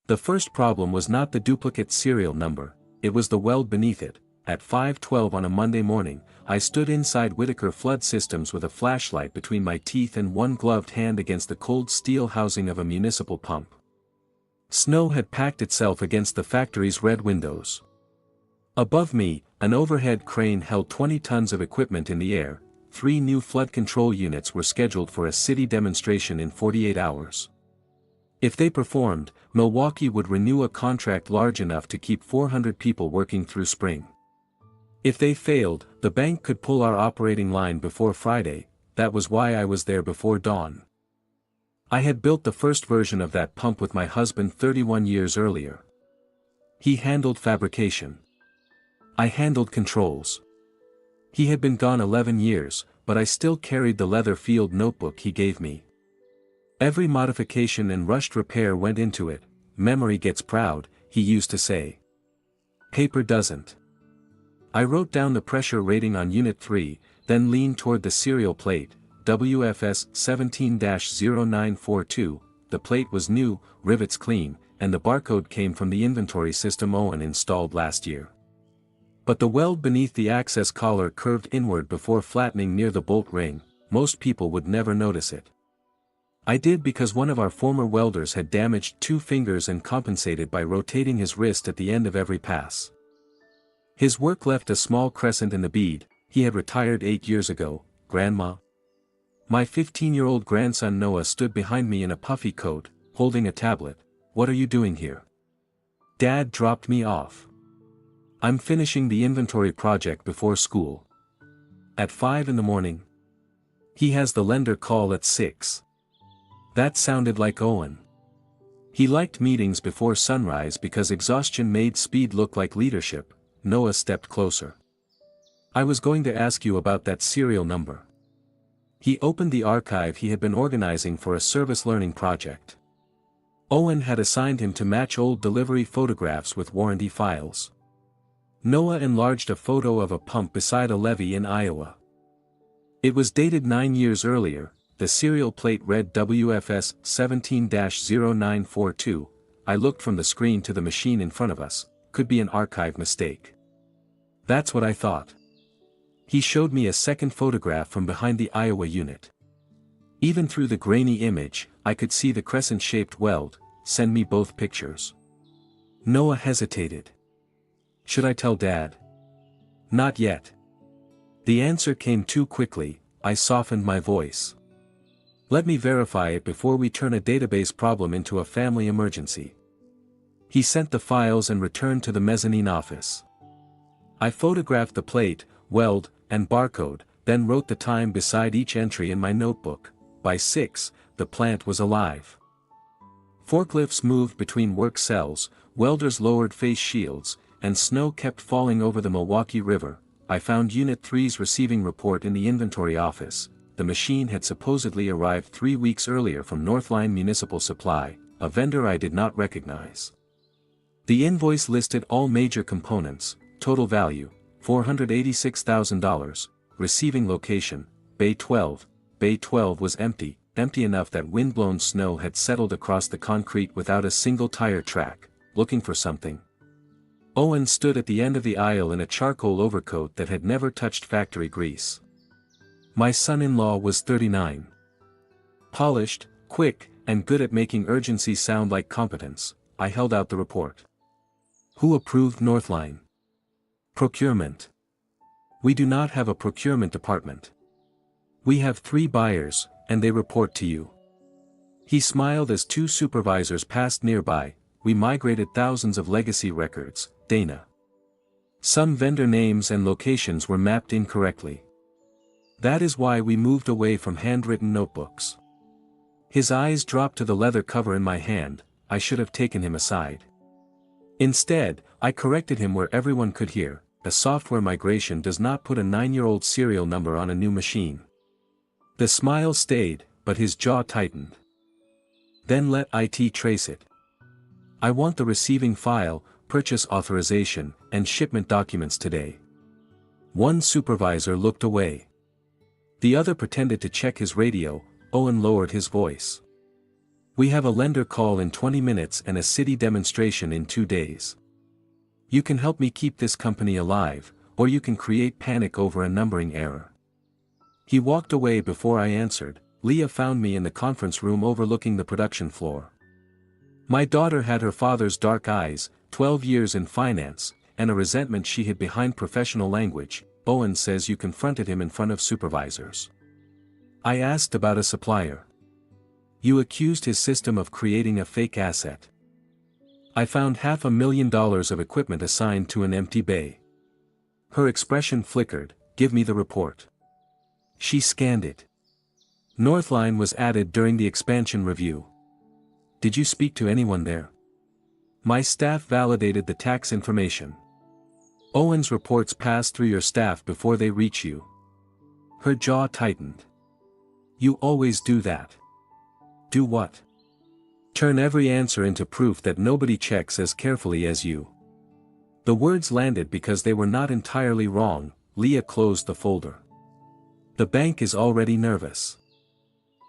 The first problem was not the duplicate serial number, it was the weld beneath it. At 5:12 on a Monday morning, I stood inside Whitaker Flood Systems with a flashlight between my teeth and one gloved hand against the cold steel housing of a municipal pump. Snow had packed itself against the factory's red windows. Above me, an overhead crane held 20 tons of equipment in the air. 3 new flood control units were scheduled for a city demonstration in 48 hours. If they performed, Milwaukee would renew a contract large enough to keep 400 people working through spring. If they failed, the bank could pull our operating line before Friday. That was why I was there before dawn. I had built the first version of that pump with my husband 31 years earlier. He handled fabrication. I handled controls. He had been gone 11 years, but I still carried the leather field notebook he gave me. Every modification and rushed repair went into it. Memory gets proud, he used to say. Paper doesn't. I wrote down the pressure rating on Unit 3, then leaned toward the serial plate, WFS 17-0942, the plate was new, rivets clean, and the barcode came from the inventory system Owen installed last year. But the weld beneath the access collar curved inward before flattening near the bolt ring. Most people would never notice it. I did because one of our former welders had damaged 2 fingers and compensated by rotating his wrist at the end of every pass. His work left a small crescent in the bead. He had retired 8 years ago, Grandma. My 15-year-old grandson Noah stood behind me in a puffy coat, holding a tablet. What are you doing here? Dad dropped me off. I'm finishing the inventory project before school. At 5 in the morning. He has the lender call at 6. That sounded like Owen. He liked meetings before sunrise because exhaustion made speed look like leadership. Noah stepped closer. I was going to ask you about that serial number. He opened the archive he had been organizing for a service learning project. Owen had assigned him to match old delivery photographs with warranty files. Noah enlarged a photo of a pump beside a levee in Iowa. It was dated 9 years earlier. The serial plate read WFS 17-0942. I looked from the screen to the machine in front of us. Could be an archive mistake. That's what I thought. He showed me a second photograph from behind the Iowa unit. Even through the grainy image, I could see the crescent-shaped weld. Send me both pictures. Noah hesitated. Should I tell Dad? Not yet. The answer came too quickly. I softened my voice. Let me verify it before we turn a database problem into a family emergency. He sent the files and returned to the mezzanine office. I photographed the plate, weld, and barcode, then wrote the time beside each entry in my notebook. By 6, the plant was alive. Forklifts moved between work cells, welders lowered face shields, and snow kept falling over the Milwaukee River. I found Unit 3's receiving report in the inventory office. The machine had supposedly arrived 3 weeks earlier from Northline Municipal Supply, a vendor I did not recognize. The invoice listed all major components, total value, $486,000, receiving location, Bay 12. Bay 12 was empty enough that windblown snow had settled across the concrete without a single tire track. Looking for something? Owen stood at the end of the aisle in a charcoal overcoat that had never touched factory grease. My son-in-law was 39. Polished, quick, and good at making urgency sound like competence. I held out the report. Who approved Northline? Procurement. We do not have a procurement department. We have 3 buyers, and they report to you. He smiled as 2 supervisors passed nearby. We migrated thousands of legacy records, Dana. Some vendor names and locations were mapped incorrectly. That is why we moved away from handwritten notebooks. His eyes dropped to the leather cover in my hand. I should have taken him aside. Instead, I corrected him where everyone could hear. A software migration does not put a 9-year-old serial number on a new machine. The smile stayed, but his jaw tightened. Then let IT trace it. I want the receiving file, purchase authorization, and shipment documents today. One supervisor looked away. The other pretended to check his radio. Owen lowered his voice. We have a lender call in 20 minutes and a city demonstration in 2 days. You can help me keep this company alive, or you can create panic over a numbering error." He walked away before I answered. Leah found me in the conference room overlooking the production floor. My daughter had her father's dark eyes, 12 years in finance, and a resentment she hid behind professional language. "Owen says you confronted him in front of supervisors." I asked about a supplier. "You accused his system of creating a fake asset." "I found $500,000 of equipment assigned to an empty bay." Her expression flickered. "Give me the report." She scanned it. "Northline was added during the expansion review. Did you speak to anyone there?" "My staff validated the tax information." "Owen's reports pass through your staff before they reach you." Her jaw tightened. "You always do that." "Do what?" "Turn every answer into proof that nobody checks as carefully as you." The words landed because they were not entirely wrong. Leah closed the folder. "The bank is already nervous.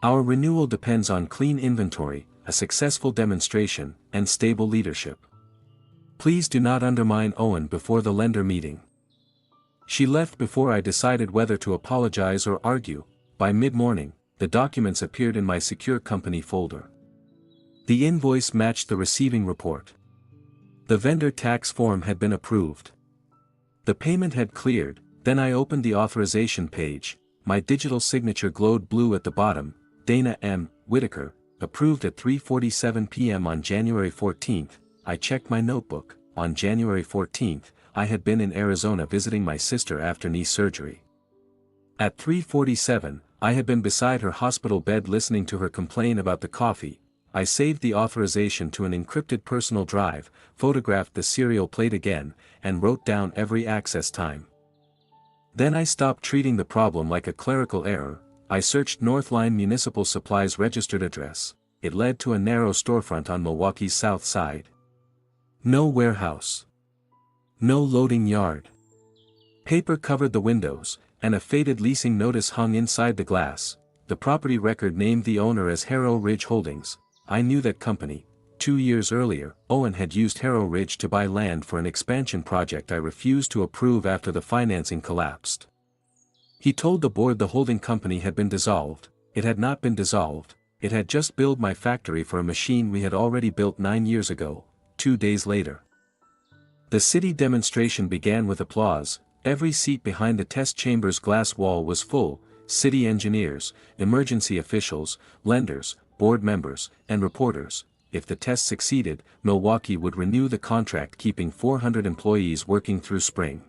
Our renewal depends on clean inventory, a successful demonstration, and stable leadership. Please do not undermine Owen before the lender meeting." She left before I decided whether to apologize or argue. By mid-morning, the documents appeared in my secure company folder. The invoice matched the receiving report. The vendor tax form had been approved. The payment had cleared. Then I opened the authorization page. My digital signature glowed blue at the bottom. Dana M. Whitaker, approved at 3:47 p.m. on January 14th. I checked my notebook. On January 14th, I had been in Arizona visiting my sister after knee surgery. At 3:47, I had been beside her hospital bed listening to her complain about the coffee. I saved the authorization to an encrypted personal drive, photographed the serial plate again, and wrote down every access time. Then I stopped treating the problem like a clerical error. I searched Northline Municipal Supply's registered address. It led to a narrow storefront on Milwaukee's south side. No warehouse. No loading yard. Paper covered the windows, and a faded leasing notice hung inside the glass. The property record named the owner as Harrow Ridge Holdings. I knew that company. 2 years earlier, Owen had used Harrow Ridge to buy land for an expansion project I refused to approve after the financing collapsed. He told the board the holding company had been dissolved. It had not been dissolved. It had just billed my factory for a machine we had already built 9 years ago. 2 days later, the city demonstration began with applause. Every seat behind the test chamber's glass wall was full. City engineers, emergency officials, lenders, board members, and reporters. If the test succeeded, Milwaukee would renew the contract, keeping 400 employees working through spring.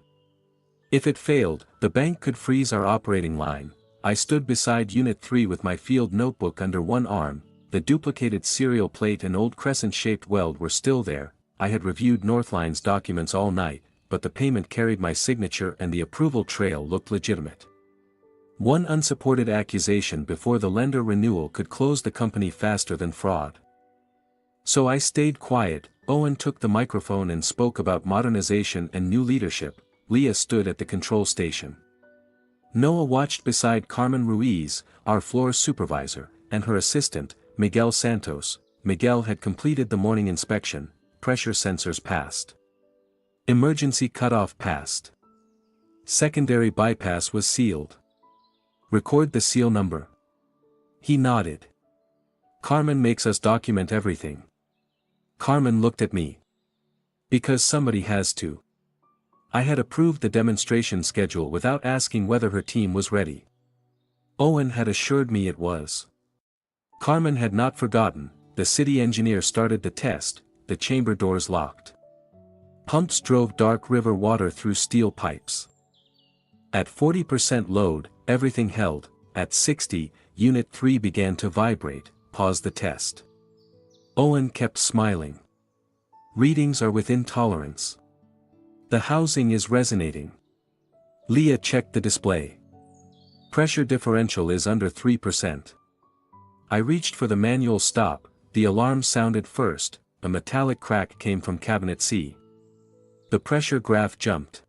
If it failed, the bank could freeze our operating line. I stood beside Unit 3 with my field notebook under one arm. The duplicated serial plate and old crescent-shaped weld were still there. I had reviewed Northline's documents all night, but the payment carried my signature and the approval trail looked legitimate. One unsupported accusation before the lender renewal could close the company faster than fraud. So I stayed quiet. Owen took the microphone and spoke about modernization and new leadership. Leah stood at the control station. Noah watched beside Carmen Ruiz, our floor supervisor, and her assistant, Miguel Santos. Miguel had completed the morning inspection. Pressure sensors passed. Emergency cutoff passed. Secondary bypass was sealed. Record the seal number. He nodded. Carmen makes us document everything. Carmen looked at me. Because somebody has to. I had approved the demonstration schedule without asking whether her team was ready. Owen had assured me it was. Carmen had not forgotten. The city engineer started the test. The chamber doors locked. Pumps drove dark river water through steel pipes. At 40% load, everything held. At 60, Unit 3 began to vibrate. Pause the test. Owen kept smiling. Readings are within tolerance. The housing is resonating. Leah checked the display. Pressure differential is under 3%. I reached for the manual stop. The alarm sounded first. A metallic crack came from cabinet C. The pressure graph jumped.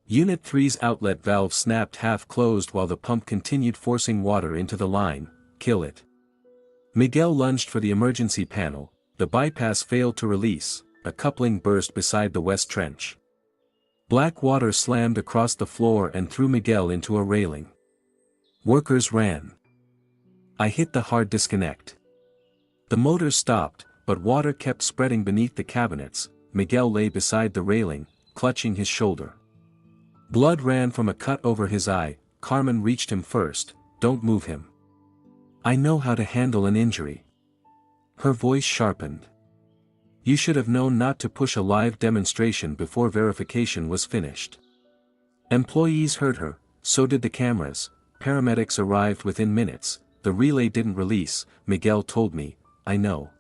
Unit 3's outlet valve snapped half closed while the pump continued forcing water into the line. Kill it. Miguel lunged for the emergency panel, the bypass failed to release, a coupling burst beside the west trench. Black water slammed across the floor and threw Miguel into a railing. Workers ran. I hit the hard disconnect. The motors stopped, but water kept spreading beneath the cabinets. Miguel lay beside the railing, clutching his shoulder. Blood ran from a cut over his eye. Carmen reached him first. Don't move him. I know how to handle an injury. Her voice sharpened. You should have known not to push a live demonstration before verification was finished. Employees heard her, so did the cameras. Paramedics arrived within minutes. The relay didn't release, Miguel told me. I know.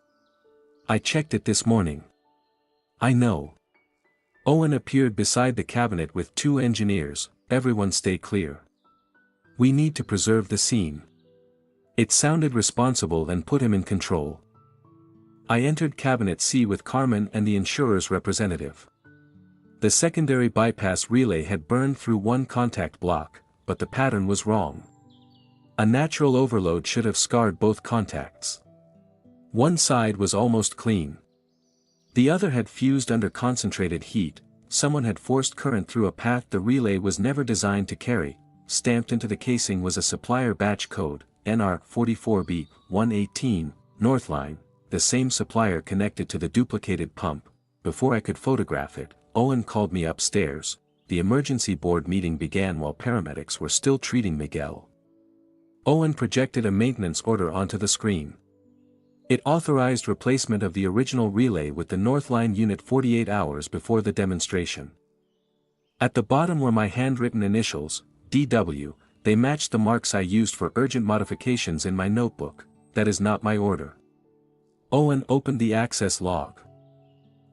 I checked it this morning. I know. Owen appeared beside the cabinet with 2 engineers. Everyone stay clear. We need to preserve the scene. It sounded responsible and put him in control. I entered Cabinet C with Carmen and the insurer's representative. The secondary bypass relay had burned through one contact block, but the pattern was wrong. A natural overload should have scarred both contacts. One side was almost clean. The other had fused under concentrated heat. Someone had forced current through a path the relay was never designed to carry. Stamped into the casing was a supplier batch code, NR44B118, Northline, the same supplier connected to the duplicated pump. Before I could photograph it, Owen called me upstairs. The emergency board meeting began while paramedics were still treating Miguel. Owen projected a maintenance order onto the screen. It authorized replacement of the original relay with the Northline unit 48 hours before the demonstration. At the bottom were my handwritten initials, DW, they matched the marks I used for urgent modifications in my notebook. That is not my order. Owen opened the access log.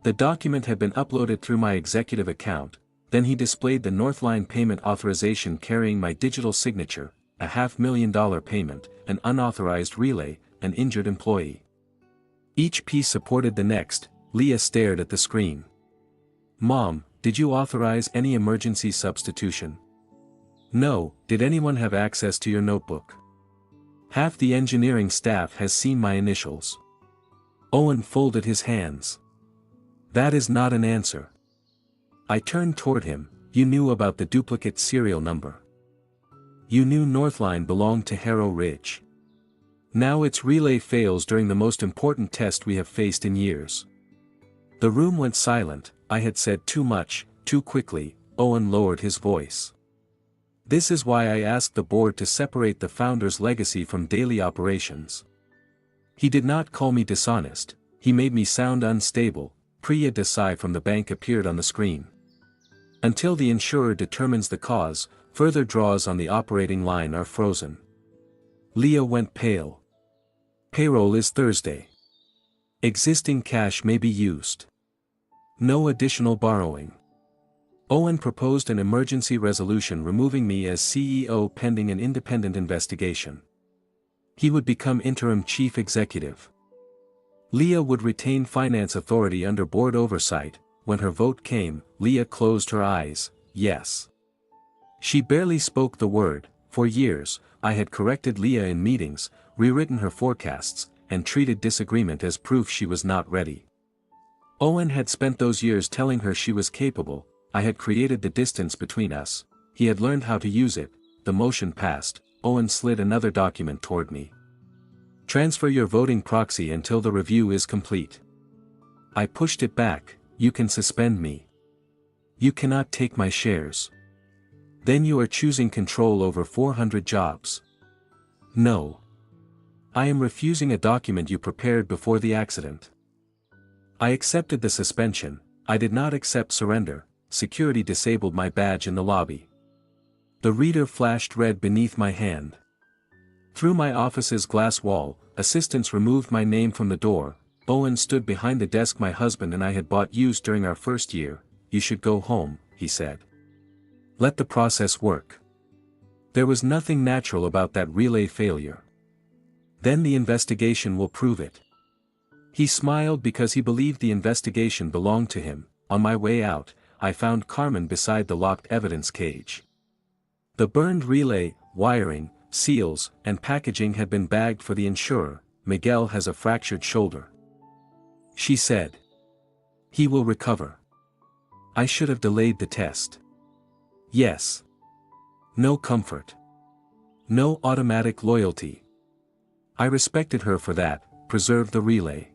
The document had been uploaded through my executive account, then he displayed the Northline payment authorization carrying my digital signature, a $500,000 payment, an unauthorized relay, an injured employee. Each piece supported the next. Leah stared at the screen. Mom, did you authorize any emergency substitution? No, did anyone have access to your notebook? Half the engineering staff has seen my initials. Owen folded his hands. That is not an answer. I turned toward him. You knew about the duplicate serial number. You knew Northline belonged to Harrow Ridge. Now its relay fails during the most important test we have faced in years. The room went silent. I had said too much, too quickly. Owen lowered his voice. This is why I asked the board to separate the founder's legacy from daily operations. He did not call me dishonest, he made me sound unstable. Priya Desai from the bank appeared on the screen. Until the insurer determines the cause, further draws on the operating line are frozen. Leah went pale. Payroll is Thursday. Existing cash may be used. No additional borrowing. Owen proposed an emergency resolution removing me as CEO pending an independent investigation. He would become interim chief executive. Leah would retain finance authority under board oversight. When her vote came, Leah closed her eyes. Yes. She barely spoke the word. For years, I had corrected Leah in meetings, rewritten her forecasts, and treated disagreement as proof she was not ready. Owen had spent those years telling her she was capable. I had created the distance between us. He had learned how to use it. The motion passed. Owen slid another document toward me. Transfer your voting proxy until the review is complete. I pushed it back. You can suspend me. You cannot take my shares. Then you are choosing control over 400 jobs. No. I am refusing a document you prepared before the accident. I accepted the suspension. I did not accept surrender. Security disabled my badge in the lobby. The reader flashed red beneath my hand. Through my office's glass wall, assistants removed my name from the door. Owen stood behind the desk my husband and I had bought used during our first year. You should go home, he said. Let the process work. There was nothing natural about that relay failure. Then the investigation will prove it. He smiled because he believed the investigation belonged to him. On my way out, I found Carmen beside the locked evidence cage. The burned relay, wiring, seals, and packaging had been bagged for the insurer. Miguel has a fractured shoulder. She said. He will recover. I should have delayed the test. Yes. No comfort. No automatic loyalty. I respected her for that, preserved the relay.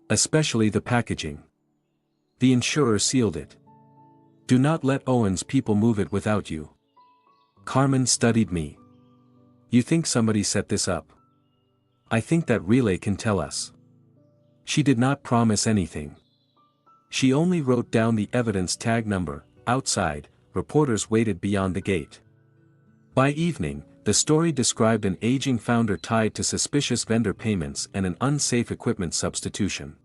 Especially the packaging. The insurer sealed it. Do not let Owen's people move it without you. Carmen studied me. You think somebody set this up? I think that relay can tell us. She did not promise anything. She only wrote down the evidence tag number. Outside, reporters waited beyond the gate. By evening, the story described an aging founder tied to suspicious vendor payments and an unsafe equipment substitution.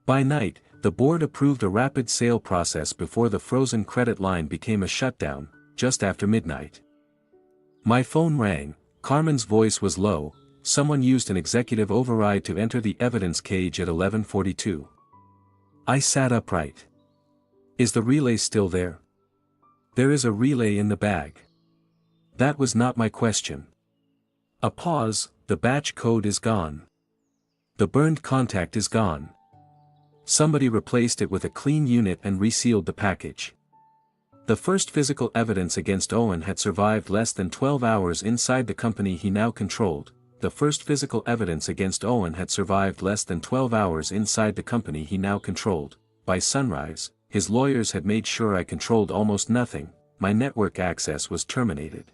By night, the board approved a rapid sale process before the frozen credit line became a shutdown, just after midnight. My phone rang. Carmen's voice was low. Someone used an executive override to enter the evidence cage at 11:42. I sat upright. Is the relay still there? There is a relay in the bag. That was not my question. A pause. The batch code is gone. The burned contact is gone. Somebody replaced it with a clean unit and resealed the package. The first physical evidence against Owen had survived less than 12 hours inside the company he now controlled. The first physical evidence against Owen had survived less than 12 hours inside the company he now controlled. By sunrise, his lawyers had made sure I controlled almost nothing. My network access was terminated.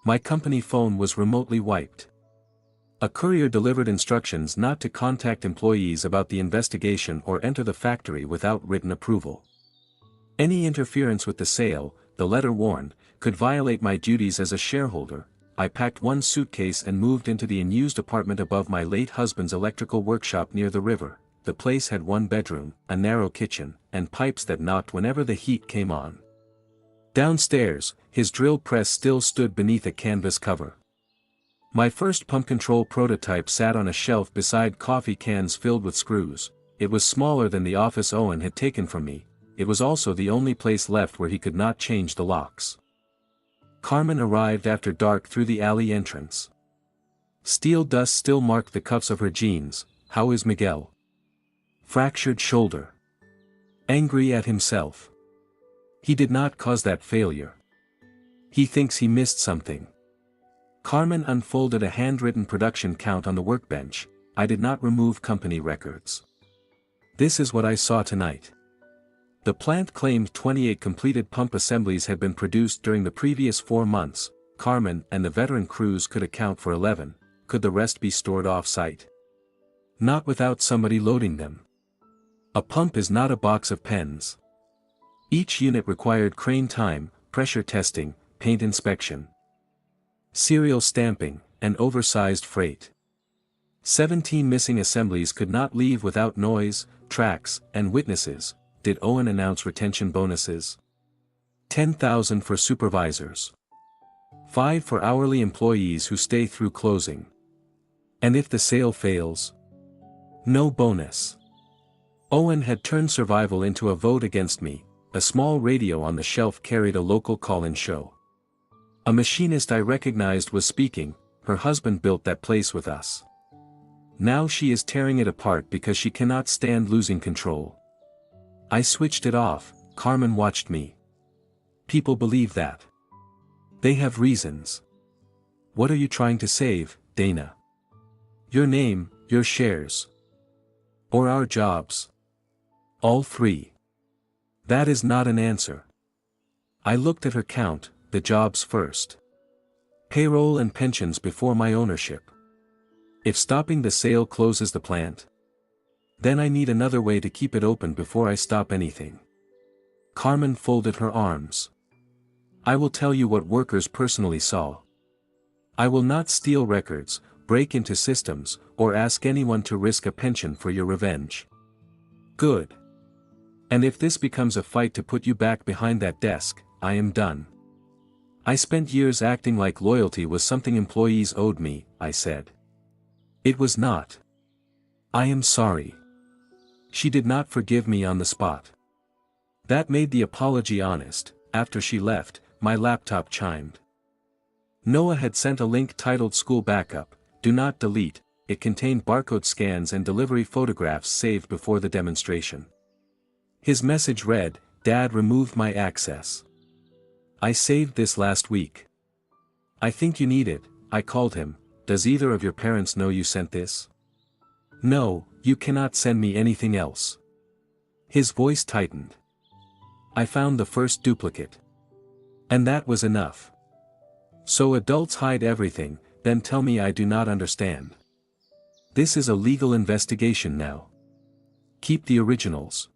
My company phone was remotely wiped. A courier delivered instructions not to contact employees about the investigation or enter the factory without written approval. Any interference with the sale, the letter warned, could violate my duties as a shareholder. I packed one suitcase and moved into the unused apartment above my late husband's electrical workshop near the river. The place had one bedroom, a narrow kitchen, and pipes that knocked whenever the heat came on. Downstairs, his drill press still stood beneath a canvas cover. My first pump control prototype sat on a shelf beside coffee cans filled with screws. It was smaller than the office Owen had taken from me. It was also the only place left where he could not change the locks. Carmen arrived after dark through the alley entrance. Steel dust still marked the cuffs of her jeans. How is Miguel? Fractured shoulder. Angry at himself. He did not cause that failure. He thinks he missed something. Carmen unfolded a handwritten production count on the workbench. I did not remove company records. This is what I saw tonight. The plant claimed 28 completed pump assemblies had been produced during the previous 4 months. Carmen and the veteran crews could account for 11. Could the rest be stored off-site? Not without somebody loading them. A pump is not a box of pens. Each unit required crane time, pressure testing, paint inspection, serial stamping, and oversized freight. 17 missing assemblies could not leave without noise, tracks, and witnesses. Did Owen announce retention bonuses? 10,000 for supervisors. 5 for hourly employees who stay through closing. And if the sale fails? No bonus. Owen had turned survival into a vote against me. A small radio on the shelf carried a local call-in show. A machinist I recognized was speaking. Her husband built that place with us. Now she is tearing it apart because she cannot stand losing control. I switched it off. Carmen watched me. People believe that. They have reasons. What are you trying to save, Dana? Your name, your shares. Or our jobs? All 3. That is not an answer. I looked at her count, the jobs first. Payroll and pensions before my ownership. If stopping the sale closes the plant, then I need another way to keep it open before I stop anything. Carmen folded her arms. I will tell you what workers personally saw. I will not steal records, break into systems, or ask anyone to risk a pension for your revenge. Good. And if this becomes a fight to put you back behind that desk, I am done. I spent years acting like loyalty was something employees owed me, I said. It was not. I am sorry. She did not forgive me on the spot. That made the apology honest. After she left, my laptop chimed. Noah had sent a link titled School Backup, Do Not Delete. it contained barcode scans and delivery photographs saved before the demonstration. His message read, "Dad removed my access. I saved this last week. I think you need it." I called him. "Does either of your parents know you sent this?" "No, you cannot send me anything else." His voice tightened. "I found the first duplicate. And that was enough. So adults hide everything, then tell me I do not understand. This is a legal investigation now. Keep the originals.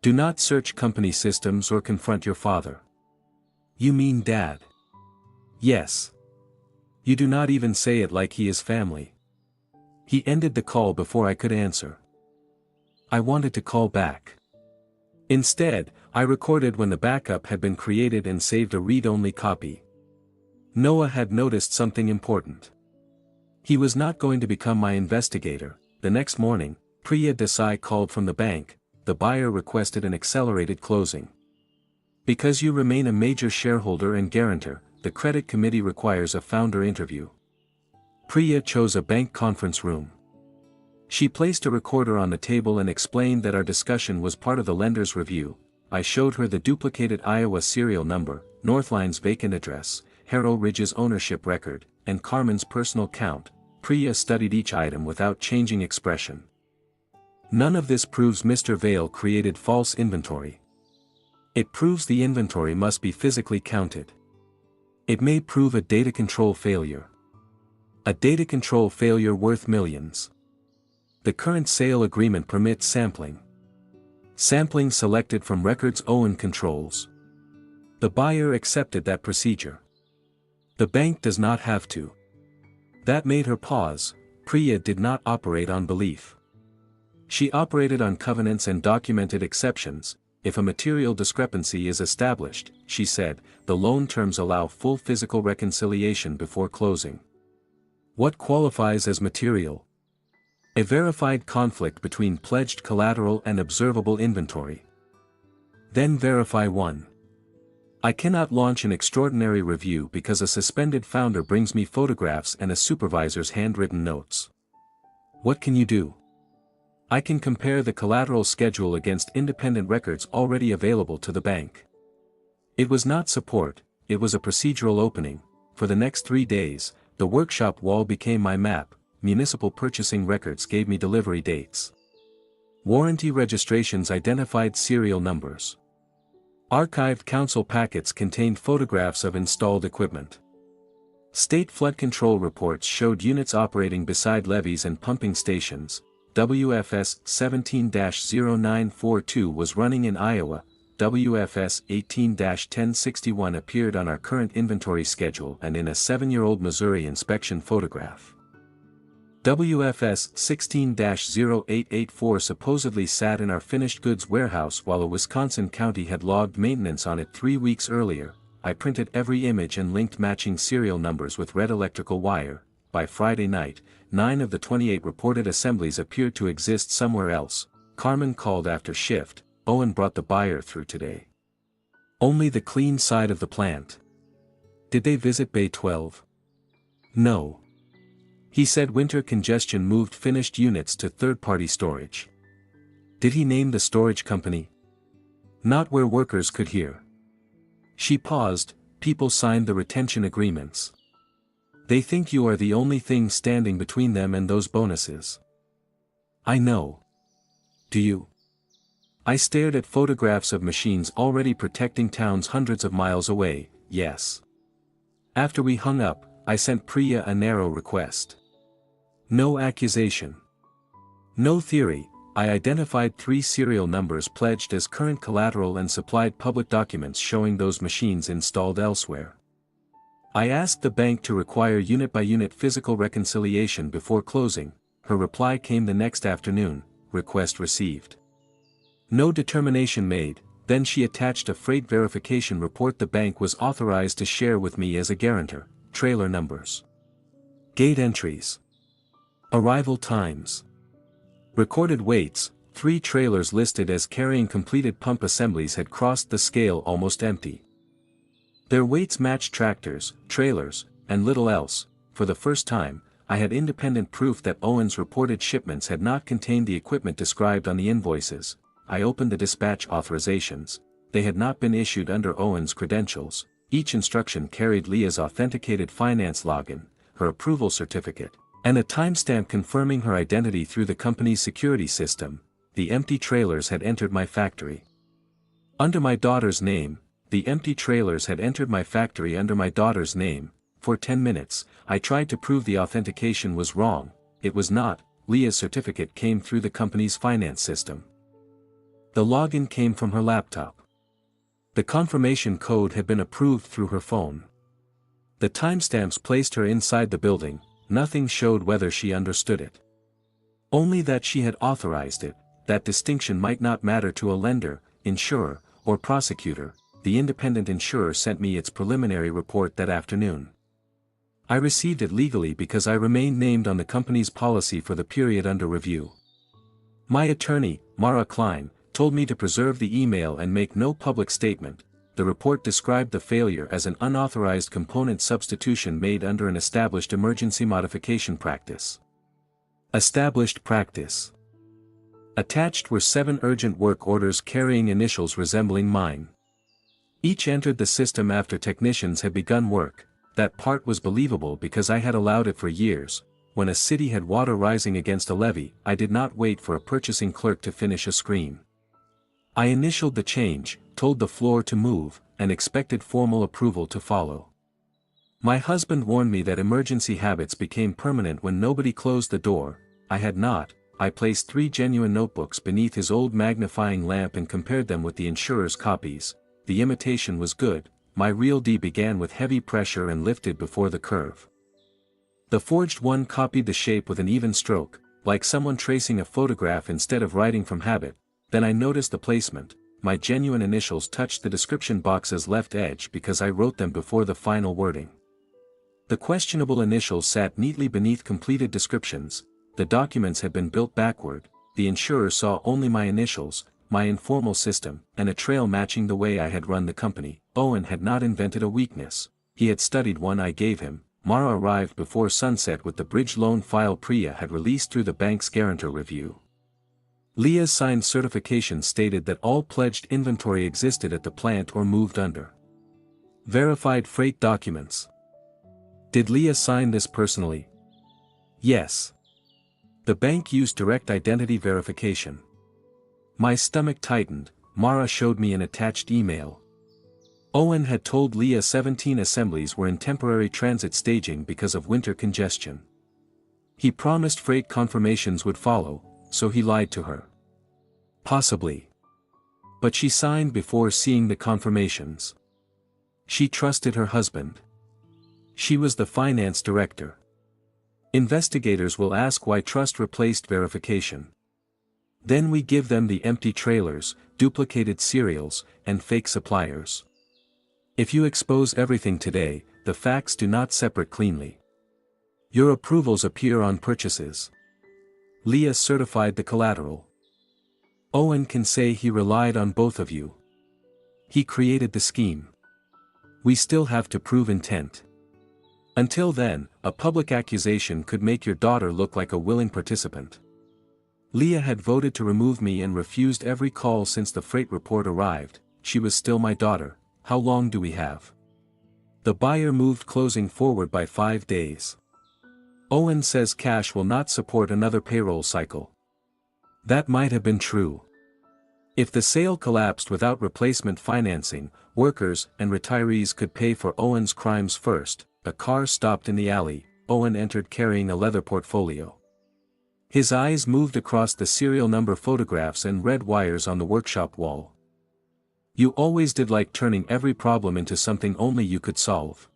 Do not search company systems or confront your father." "You mean Dad?" "Yes. You do not even say it like he is family." He ended the call before I could answer. I wanted to call back. Instead, I recorded when the backup had been created and saved a read-only copy. Noah had noticed something important. He was not going to become my investigator. The next morning, Priya Desai called from the bank. The buyer requested an accelerated closing. "Because you remain a major shareholder and guarantor, the credit committee requires a founder interview." Priya chose a bank conference room. She placed a recorder on the table and explained that our discussion was part of the lender's review. I showed her the duplicated Iowa serial number, Northline's vacant address, Harrow Ridge's ownership record, and Carmen's personal count. Priya studied each item without changing expression. "None of this proves Mr. Vale created false inventory. It proves the inventory must be physically counted. It may prove a data control failure. A data control failure worth millions. The current sale agreement permits sampling. Sampling selected from records Owen controls. The buyer accepted that procedure. The bank does not have to." That made her pause. Priya did not operate on belief. She operated on covenants and documented exceptions. "If a material discrepancy is established," she said, "the loan terms allow full physical reconciliation before closing." What qualifies as material? A verified conflict between pledged collateral and observable inventory. Then verify one. I cannot launch an extraordinary review because a suspended founder brings me photographs and a supervisor's handwritten notes. What can you do? I can compare the collateral schedule against independent records already available to the bank. It was not support, it was a procedural opening. For the next 3 days, the workshop wall became my map. Municipal purchasing records gave me delivery dates. Warranty registrations identified serial numbers. Archived council packets contained photographs of installed equipment. State flood control reports showed units operating beside levees and pumping stations. WFS 17-0942 was running in Iowa. WFS 18-1061 appeared on our current inventory schedule and in a 7-year-old Missouri inspection photograph. WFS 16-0884 supposedly sat in our finished goods warehouse while a Wisconsin county had logged maintenance on it 3 weeks earlier. I printed every image and linked matching serial numbers with red electrical wire. By Friday night, 9 of the 28 reported assemblies appeared to exist somewhere else. Carmen called after shift. Owen brought the buyer through today. Only the clean side of the plant. Did they visit Bay 12? No. He said winter congestion moved finished units to third-party storage. Did he name the storage company? Not where workers could hear. She paused. People signed the retention agreements. They think you are the only thing standing between them and those bonuses. I know. Do you? I stared at photographs of machines already protecting towns hundreds of miles away. Yes. After we hung up, I sent Priya a narrow request. No accusation. No theory. I identified 3 serial numbers pledged as current collateral and supplied public documents showing those machines installed elsewhere. I asked the bank to require unit-by-unit physical reconciliation before closing. Her reply came the next afternoon. Request received. No determination made. Then she attached a freight verification report the bank was authorized to share with me as a guarantor. Trailer numbers. Gate entries. Arrival times. Recorded weights. 3 trailers listed as carrying completed pump assemblies had crossed the scale almost empty. Their weights matched tractors, trailers, and little else. For the first time, I had independent proof that Owen's reported shipments had not contained the equipment described on the invoices. I opened the dispatch authorizations. They had not been issued under Owen's credentials. Each instruction carried Leah's authenticated finance login, her approval certificate, and a timestamp confirming her identity through the company's security system. The empty trailers had entered my factory. Under my daughter's name. The empty trailers had entered my factory under my daughter's name. For 10 minutes, I tried to prove the authentication was wrong. It was not. Leah's certificate came through the company's finance system. The login came from her laptop. The confirmation code had been approved through her phone. The timestamps placed her inside the building. Nothing showed whether she understood it. Only that she had authorized it. That distinction might not matter to a lender, insurer, or prosecutor. The independent insurer sent me its preliminary report that afternoon. I received it legally because I remained named on the company's policy for the period under review. My attorney, Mara Klein, told me to preserve the email and make no public statement. The report described the failure as an unauthorized component substitution made under an established emergency modification practice. Established practice. Attached were 7 urgent work orders carrying initials resembling mine. Each entered the system after technicians had begun work. That part was believable because I had allowed it for years. When a city had water rising against a levee, I did not wait for a purchasing clerk to finish a screen. I initialed the change, told the floor to move, and expected formal approval to follow. My husband warned me that emergency habits became permanent when nobody closed the door. I had not. I placed 3 genuine notebooks beneath his old magnifying lamp and compared them with the insurer's copies. The imitation was good. My real D began with heavy pressure and lifted before the curve. The forged one copied the shape with an even stroke, like someone tracing a photograph instead of writing from habit. Then I noticed the placement. My genuine initials touched the description box's left edge because I wrote them before the final wording. The questionable initials sat neatly beneath completed descriptions. The documents had been built backward. The insurer saw only my initials, my informal system, and a trail matching the way I had run the company. Owen had not invented a weakness. He had studied one I gave him. Mara arrived before sunset with the bridge loan file Priya had released through the bank's guarantor review. Leah's signed certification stated that all pledged inventory existed at the plant or moved under. Verified freight documents. Did Leah sign this personally? Yes. The bank used direct identity verification. My stomach tightened. Mara showed me an attached email. Owen had told Leah 17 assemblies were in temporary transit staging because of winter congestion. He promised freight confirmations would follow, so he lied to her. Possibly. But she signed before seeing the confirmations. She trusted her husband. She was the finance director. Investigators will ask why trust replaced verification. Then we give them the empty trailers, duplicated serials, and fake suppliers. If you expose everything today, the facts do not separate cleanly. Your approvals appear on purchases. Leah certified the collateral. Owen can say he relied on both of you. He created the scheme. We still have to prove intent. Until then, a public accusation could make your daughter look like a willing participant. Leah had voted to remove me and refused every call since the freight report arrived. She was still my daughter. How long do we have? The buyer moved closing forward by 5 days. Owen says cash will not support another payroll cycle. That might have been true. If the sale collapsed without replacement financing, workers and retirees could pay for Owen's crimes first. A car stopped in the alley. Owen entered carrying a leather portfolio. His eyes moved across the serial number photographs and red wires on the workshop wall. You always did like turning every problem into something only you could solve.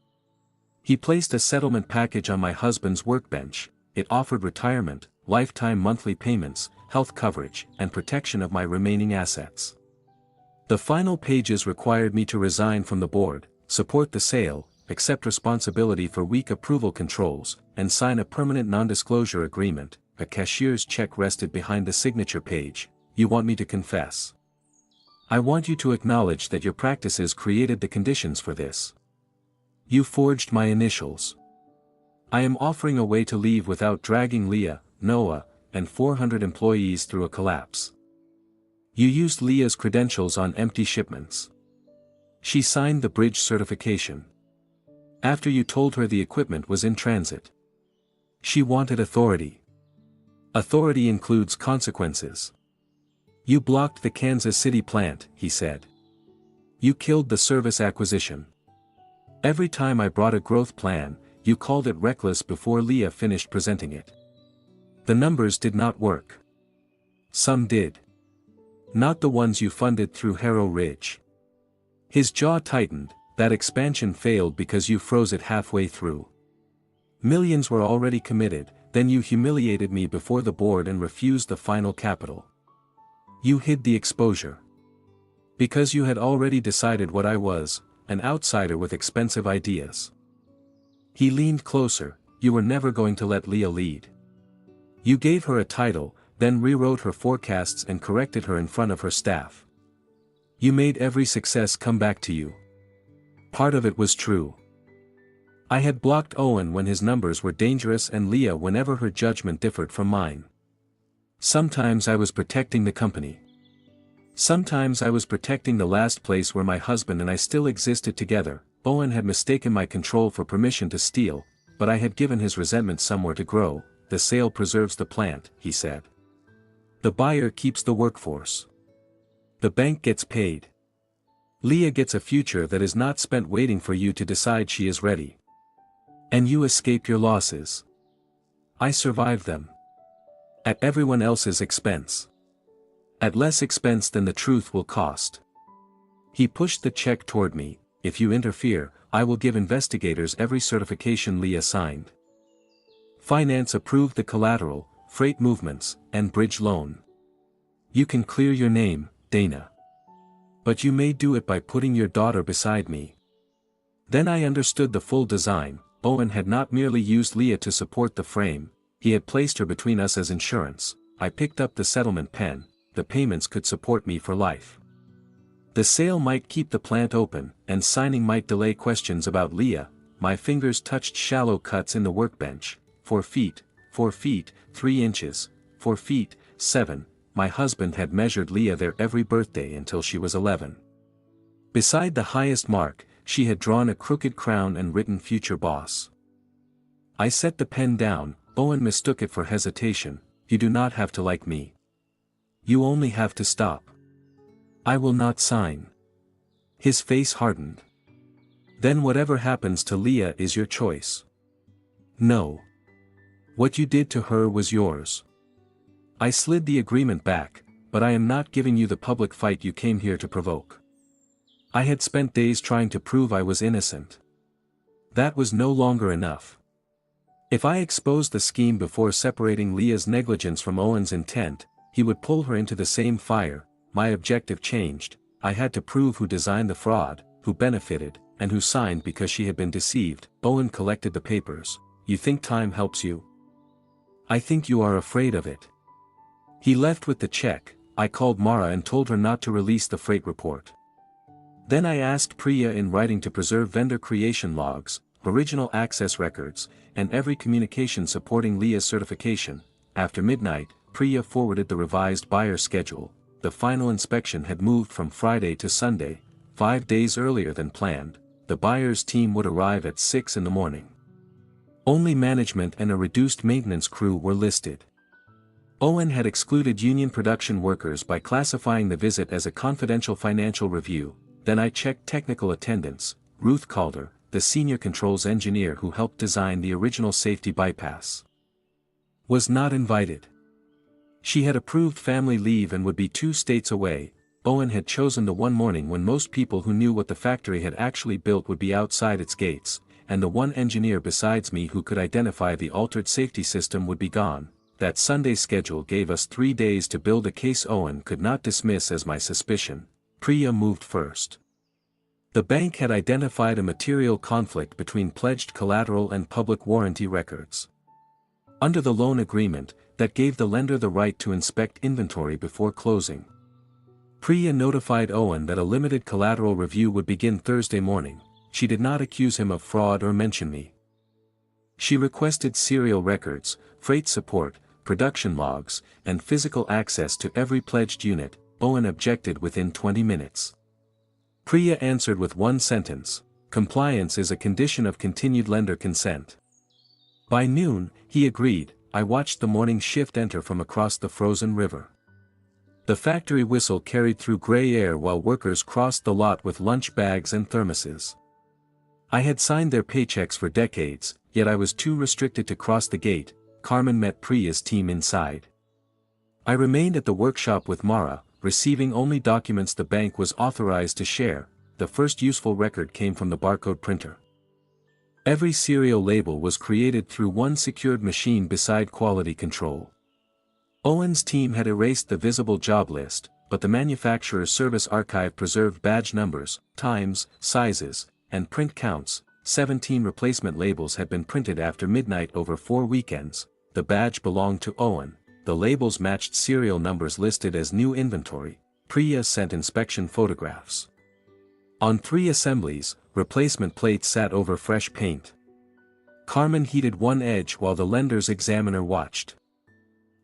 He placed a settlement package on my husband's workbench. It offered retirement, lifetime monthly payments, health coverage, and protection of my remaining assets. The final pages required me to resign from the board, support the sale, accept responsibility for weak approval controls, and sign a permanent non-disclosure agreement. A cashier's check rested behind the signature page. You want me to confess? I want you to acknowledge that your practices created the conditions for this. You forged my initials. I am offering a way to leave without dragging Leah, Noah, and 400 employees through a collapse. You used Leah's credentials on empty shipments. She signed the bridge certification. After you told her the equipment was in transit. She wanted authority. Authority includes consequences. You blocked the Kansas City plant, he said. You killed the service acquisition. Every time I brought a growth plan, you called it reckless before Leah finished presenting it. The numbers did not work. Some did. Not the ones you funded through Harrow Ridge. His jaw tightened. That expansion failed because you froze it halfway through. Millions were already committed, then you humiliated me before the board and refused the final capital. You hid the exposure. Because you had already decided what I was, an outsider with expensive ideas. He leaned closer. You were never going to let Leah lead. You gave her a title, then rewrote her forecasts and corrected her in front of her staff. You made every success come back to you. Part of it was true. I had blocked Owen when his numbers were dangerous and Leah whenever her judgment differed from mine. Sometimes I was protecting the company. Sometimes I was protecting the last place where my husband and I still existed together. Owen had mistaken my control for permission to steal, but I had given his resentment somewhere to grow. The sale preserves the plant, he said. The buyer keeps the workforce. The bank gets paid. Leah gets a future that is not spent waiting for you to decide she is ready. And you escape your losses. I survive them. At everyone else's expense. At less expense than the truth will cost. He pushed the check toward me. If you interfere, I will give investigators every certification Leah signed. Finance approved the collateral, freight movements, and bridge loan. You can clear your name, Dana. But you may do it by putting your daughter beside me. Then I understood the full design. Owen had not merely used Leah to support the frame, he had placed her between us as insurance. I picked up the settlement pen. The payments could support me for life. The sale might keep the plant open, and signing might delay questions about Leah. My fingers touched shallow cuts in the workbench. 4 feet, 4 feet, 3 inches, 4 feet, 7. My husband had measured Leah there every birthday until she was 11. Beside the highest mark, she had drawn a crooked crown and written future boss. I set the pen down. Owen mistook it for hesitation. You do not have to like me. You only have to stop. I will not sign. His face hardened. Then whatever happens to Leah is your choice. No. What you did to her was yours. I slid the agreement back, but I am not giving you the public fight you came here to provoke. I had spent days trying to prove I was innocent. That was no longer enough. If I exposed the scheme before separating Leah's negligence from Owen's intent, he would pull her into the same fire. My objective changed. I had to prove who designed the fraud, who benefited, and who signed because she had been deceived. Owen collected the papers. You think time helps you? I think you are afraid of it. He left with the check. I called Mara and told her not to release the freight report. Then I asked Priya in writing to preserve vendor creation logs, original access records, and every communication supporting Leah's certification. After midnight, Priya forwarded the revised buyer schedule. The final inspection had moved from Friday to Sunday, 5 days earlier than planned. The buyer's team would arrive at 6 in the morning. Only management and a reduced maintenance crew were listed. Owen had excluded union production workers by classifying the visit as a confidential financial review. Then I checked technical attendance. Ruth Calder, the senior controls engineer who helped design the original safety bypass, was not invited. She had approved family leave and would be 2 states away. Owen had chosen the one morning when most people who knew what the factory had actually built would be outside its gates, and the one engineer besides me who could identify the altered safety system would be gone. That Sunday schedule gave us 3 days to build a case Owen could not dismiss as my suspicion. Priya moved first. The bank had identified a material conflict between pledged collateral and public warranty records. Under the loan agreement, that gave the lender the right to inspect inventory before closing. Priya notified Owen that a limited collateral review would begin Thursday morning. She did not accuse him of fraud or mention me. She requested serial records, freight support, production logs, and physical access to every pledged unit. Owen objected within 20 minutes. Priya answered with one sentence: compliance is a condition of continued lender consent. By noon, he agreed. I watched the morning shift enter from across the frozen river. The factory whistle carried through gray air while workers crossed the lot with lunch bags and thermoses. I had signed their paychecks for decades, yet I was too restricted to cross the gate. Carmen met Priya's team inside. I remained at the workshop with Mara, receiving only documents the bank was authorized to share. The first useful record came from the barcode printer. Every serial label was created through one secured machine beside quality control. Owen's team had erased the visible job list, but the manufacturer's service archive preserved badge numbers, times, sizes, and print counts. 17 replacement labels had been printed after midnight over 4 weekends. The badge belonged to Owen. The labels matched serial numbers listed as new inventory. Priya sent inspection photographs. On 3 assemblies, replacement plates sat over fresh paint. Carmen heated one edge while the lender's examiner watched.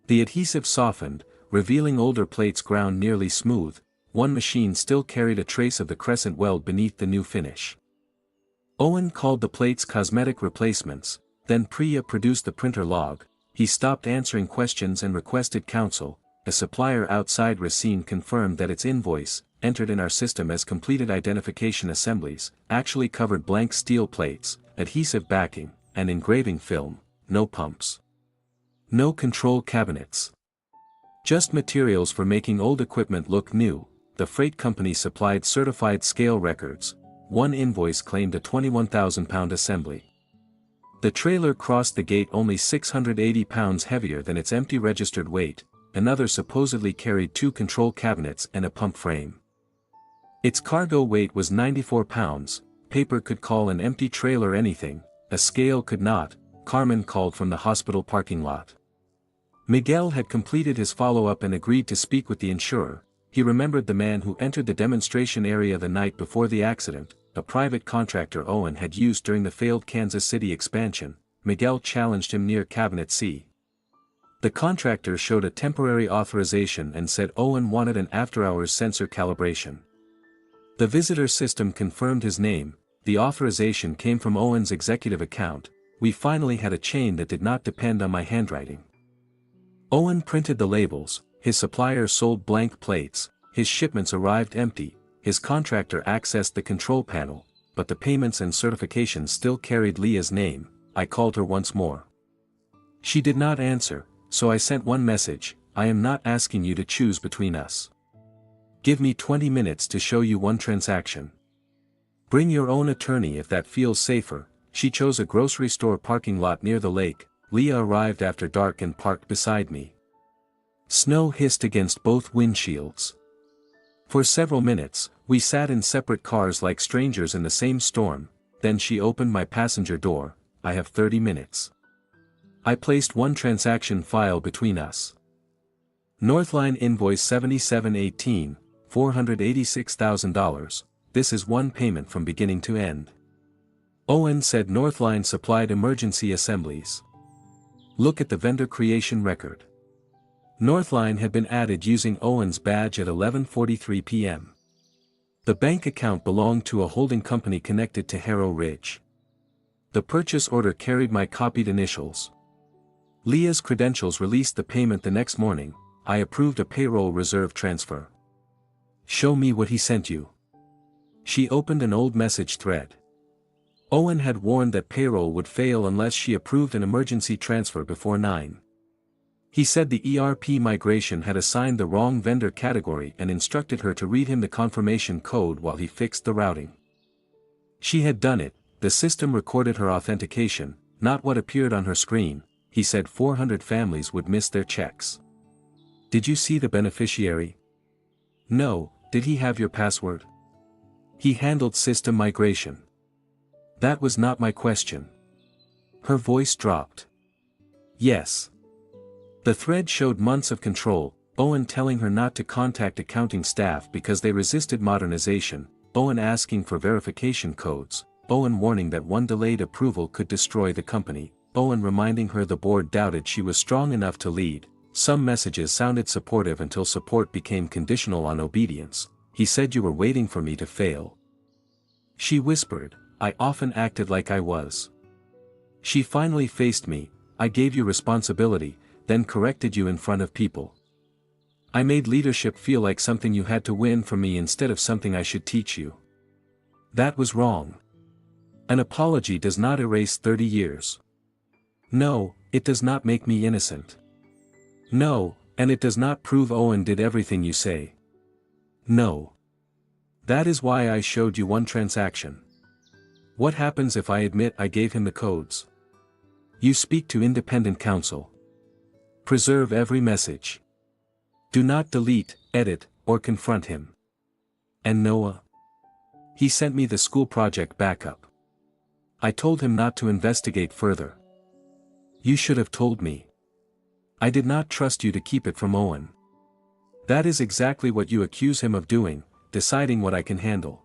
The adhesive softened, revealing older plates ground nearly smooth. One machine still carried a trace of the crescent weld beneath the new finish. Owen called the plates cosmetic replacements. Then Priya produced the printer log. He stopped answering questions and requested counsel. A supplier outside Racine confirmed that its invoice, entered in our system as completed identification assemblies, actually covered blank steel plates, adhesive backing, and engraving film. No pumps. No control cabinets. Just materials for making old equipment look new. The freight company supplied certified scale records. One invoice claimed a 21,000-pound assembly. The trailer crossed the gate only 680 pounds heavier than its empty registered weight. Another supposedly carried 2 control cabinets and a pump frame. Its cargo weight was 94 pounds. Paper could call an empty trailer anything, a scale could not. Carmen called from the hospital parking lot. Miguel had completed his follow-up and agreed to speak with the insurer. He remembered the man who entered the demonstration area the night before the accident, a private contractor Owen had used during the failed Kansas City expansion. Miguel challenged him near Cabinet C. The contractor showed a temporary authorization and said Owen wanted an after-hours sensor calibration. The visitor system confirmed his name. The authorization came from Owen's executive account. We finally had a chain that did not depend on my handwriting. Owen printed the labels, his supplier sold blank plates, his shipments arrived empty, his contractor accessed the control panel, but the payments and certifications still carried Leah's name. I called her once more. She did not answer, so I sent one message: I am not asking you to choose between us. Give me 20 minutes to show you one transaction. Bring your own attorney if that feels safer. She chose a grocery store parking lot near the lake. Leah arrived after dark and parked beside me. Snow hissed against both windshields. For several minutes, we sat in separate cars like strangers in the same storm. Then she opened my passenger door. I have 30 minutes. I placed one transaction file between us. Northline invoice 7718, $486,000. This is one payment from beginning to end. Owen said Northline supplied emergency assemblies. Look at the vendor creation record. Northline had been added using Owen's badge at 11:43 p.m. The bank account belonged to a holding company connected to Harrow Ridge. The purchase order carried my copied initials. Leah's credentials released the payment the next morning. I approved a payroll reserve transfer. Show me what he sent you. She opened an old message thread. Owen had warned that payroll would fail unless she approved an emergency transfer before 9. He said the ERP migration had assigned the wrong vendor category and instructed her to read him the confirmation code while he fixed the routing. She had done it. The system recorded her authentication, not what appeared on her screen. He said 400 families would miss their checks. Did you see the beneficiary? No. Did he have your password? He handled system migration. That was not my question. Her voice dropped. Yes. The thread showed months of control, Owen telling her not to contact accounting staff because they resisted modernization, Owen asking for verification codes, Owen warning that one delayed approval could destroy the company, Owen reminding her the board doubted she was strong enough to lead. Some messages sounded supportive until support became conditional on obedience. He said you were waiting for me to fail. She whispered, I often acted like I was. She finally faced me, I gave you responsibility, then corrected you in front of people. I made leadership feel like something you had to win from me instead of something I should teach you. That was wrong. An apology does not erase 30 years. No, it does not make me innocent. No, and it does not prove Owen did everything you say. No. That is why I showed you one transaction. What happens if I admit I gave him the codes? You speak to independent counsel. Preserve every message. Do not delete, edit, or confront him. And Noah? He sent me the school project backup. I told him not to investigate further. You should have told me. I did not trust you to keep it from Owen. That is exactly what you accuse him of doing, deciding what I can handle.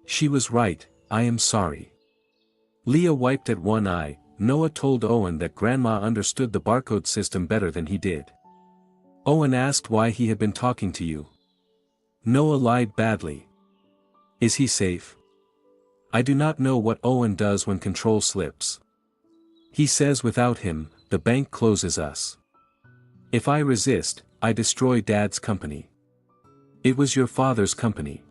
She was right, I am sorry. Leah wiped at one eye. Noah told Owen that Grandma understood the barcode system better than he did. Owen asked why he had been talking to you. Noah lied badly. Is he safe? I do not know what Owen does when control slips. He says without him, the bank closes us. If I resist, I destroy Dad's company. It was your father's company.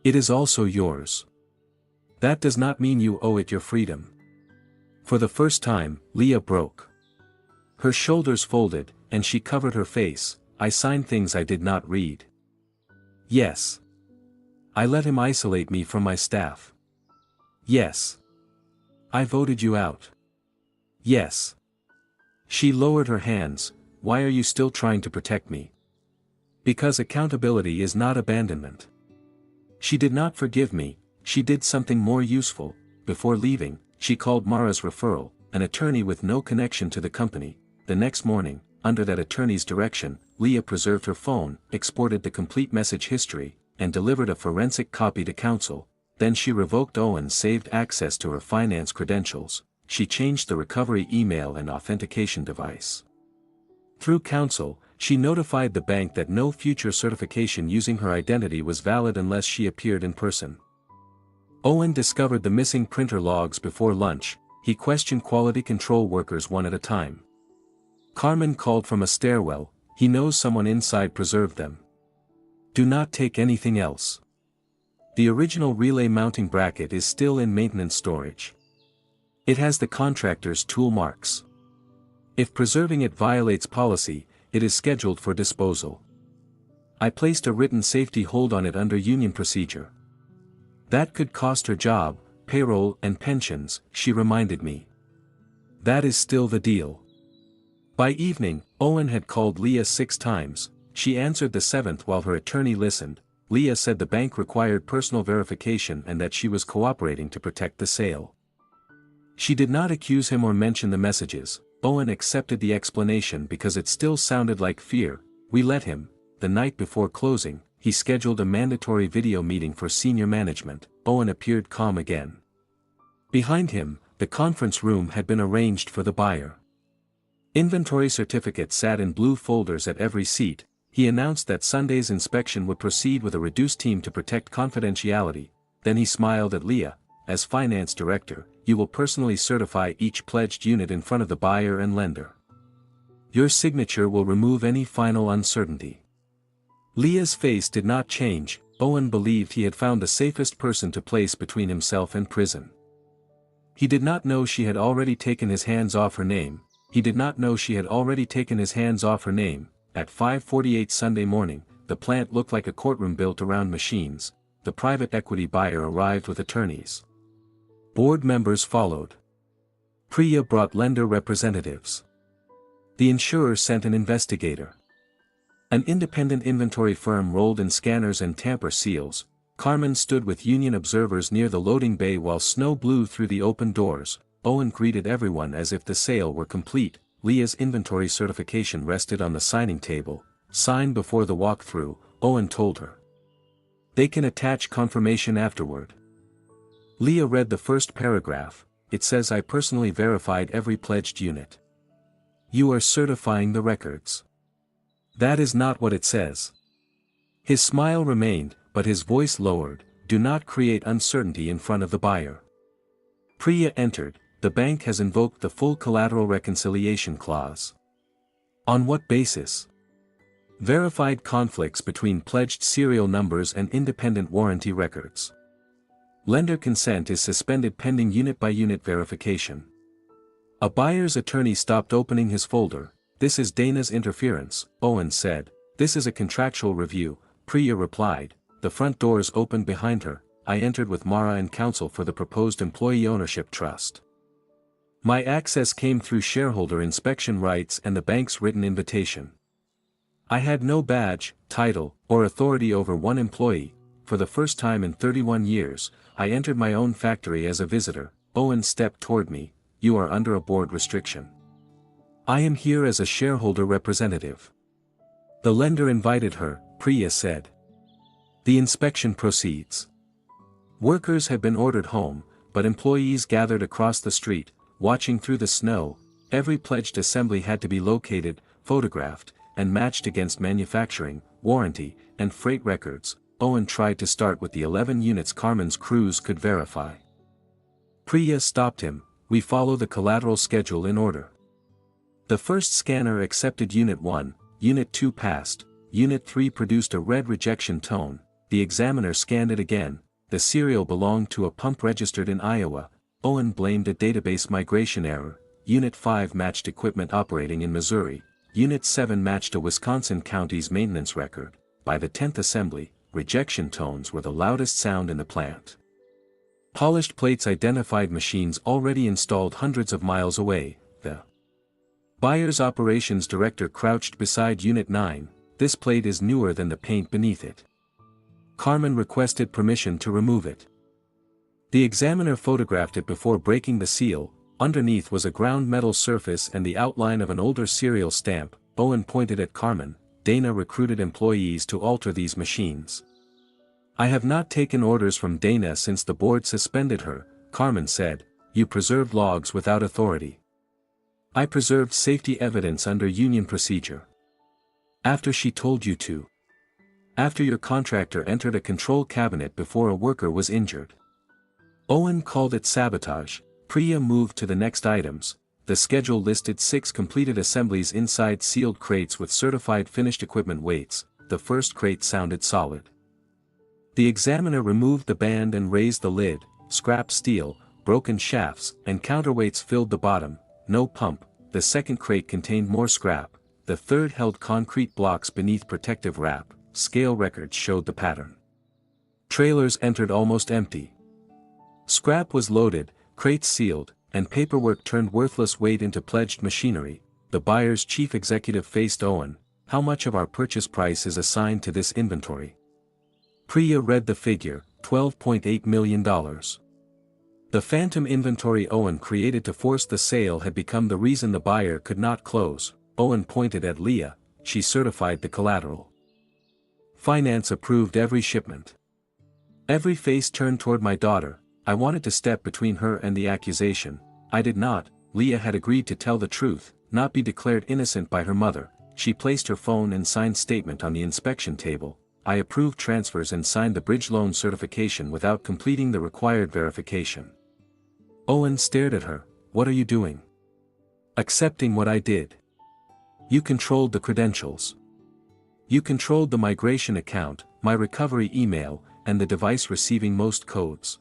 It is also yours. That does not mean you owe it your freedom. For the first time, Leah broke. Her shoulders folded, and she covered her face. I signed things I did not read. Yes. I let him isolate me from my staff. Yes. I voted you out. Yes. She lowered her hands. Why are you still trying to protect me? Because accountability is not abandonment. She did not forgive me, she did something more useful. Before leaving, she called Mara's referral, an attorney with no connection to the company. The next morning, under that attorney's direction, Leah preserved her phone, exported the complete message history, and delivered a forensic copy to counsel. Then she revoked Owen's saved access to her finance credentials. She changed the recovery email and authentication device. Through counsel, she notified the bank that no future certification using her identity was valid unless she appeared in person. Owen discovered the missing printer logs before lunch. He questioned quality control workers one at a time. Carmen called from a stairwell. He knows someone inside preserved them. Do not take anything else. The original relay mounting bracket is still in maintenance storage. It has the contractor's tool marks. If preserving it violates policy, it is scheduled for disposal. I placed a written safety hold on it under union procedure. That could cost her job, payroll and pensions, she reminded me. That is still the deal. By evening, Owen had called Leah 6 times. She answered the 7th while her attorney listened. Leah said the bank required personal verification and that she was cooperating to protect the sale. She did not accuse him or mention the messages. Owen accepted the explanation because it still sounded like fear. We let him. The night before closing, he scheduled a mandatory video meeting for senior management. Owen appeared calm again. Behind him, the conference room had been arranged for the buyer. Inventory certificates sat in blue folders at every seat. He announced that Sunday's inspection would proceed with a reduced team to protect confidentiality. Then he smiled at Leah. As finance director, you will personally certify each pledged unit in front of the buyer and lender. Your signature will remove any final uncertainty. Leah's face did not change. Owen believed he had found the safest person to place between himself and prison. He did not know she had already taken his hands off her name. He did not know she had already taken his hands off her name. At 5:48 Sunday morning, the plant looked like a courtroom built around machines. The private equity buyer arrived with attorneys. Board members followed. Priya brought lender representatives. The insurer sent an investigator. An independent inventory firm rolled in scanners and tamper seals. Carmen stood with union observers near the loading bay while snow blew through the open doors. Owen greeted everyone as if the sale were complete. Leah's inventory certification rested on the signing table. Sign before the walkthrough, Owen told her. They can attach confirmation afterward. Leah read the first paragraph. it says I personally verified every pledged unit. You are certifying the records. That is not what it says. His smile remained, but his voice lowered. Do not create uncertainty in front of the buyer. Priya entered. The bank has invoked the full collateral reconciliation clause. On what basis? Verified conflicts between pledged serial numbers and independent warranty records. Lender consent is suspended pending unit-by-unit verification. A buyer's attorney stopped opening his folder. This is Dana's interference, Owen said. This is a contractual review, Priya replied. The front doors opened behind her. I entered with Mara and counsel for the proposed employee ownership trust. My access came through shareholder inspection rights and the bank's written invitation. I had no badge, title, or authority over one employee. For the first time in 31 years, I entered my own factory as a visitor. Owen stepped toward me. You are under a board restriction. I am here as a shareholder representative. The lender invited her, Priya said. The inspection proceeds. Workers had been ordered home, but employees gathered across the street, watching through the snow. Every pledged assembly had to be located, photographed, and matched against manufacturing, warranty, and freight records. Owen tried to start with the 11 units Carmen's crews could verify. Priya stopped him. We follow the collateral schedule in order. The first scanner accepted Unit 1, Unit 2 passed, Unit 3 produced a red rejection tone. The examiner scanned it again. The serial belonged to a pump registered in Iowa. Owen blamed a database migration error. Unit 5 matched equipment operating in Missouri. Unit 7 matched a Wisconsin county's maintenance record. By the 10th assembly, rejection tones were the loudest sound in the plant. Polished plates identified machines already installed hundreds of miles away. The buyer's operations director crouched beside Unit 9. This plate is newer than the paint beneath it. Carmen requested permission to remove it. The examiner photographed it before breaking the seal. Underneath was a ground metal surface and the outline of an older serial stamp. Owen pointed at Carmen. Dana recruited employees to alter these machines. I have not taken orders from Dana since the board suspended her, Carmen said. You preserved logs without authority. I preserved safety evidence under union procedure. After she told you to. After your contractor entered a control cabinet before a worker was injured. Owen called it sabotage. Priya moved to the next items. The schedule listed 6 completed assemblies inside sealed crates with certified finished equipment weights. The first crate sounded solid. The examiner removed the band and raised the lid. Scrap steel, broken shafts, and counterweights filled the bottom. No pump. The second crate contained more scrap. The third held concrete blocks beneath protective wrap. Scale records showed the pattern. Trailers entered almost empty. Scrap was loaded, crates sealed, and paperwork turned worthless weight into pledged machinery. The buyer's chief executive faced Owen. How much of our purchase price is assigned to this inventory? Priya read the figure, $12.8 million. The phantom inventory Owen created to force the sale had become the reason the buyer could not close. Owen pointed at Leah. She certified the collateral. Finance approved every shipment. Every face turned toward my daughter. I wanted to step between her and the accusation. I did not. Leah had agreed to tell the truth, not be declared innocent by her mother. She placed her phone and signed statement on the inspection table. I approved transfers and signed the bridge loan certification without completing the required verification. Owen stared at her. What are you doing? Accepting what I did. You controlled the credentials. You controlled the migration account, my recovery email, and the device receiving most codes.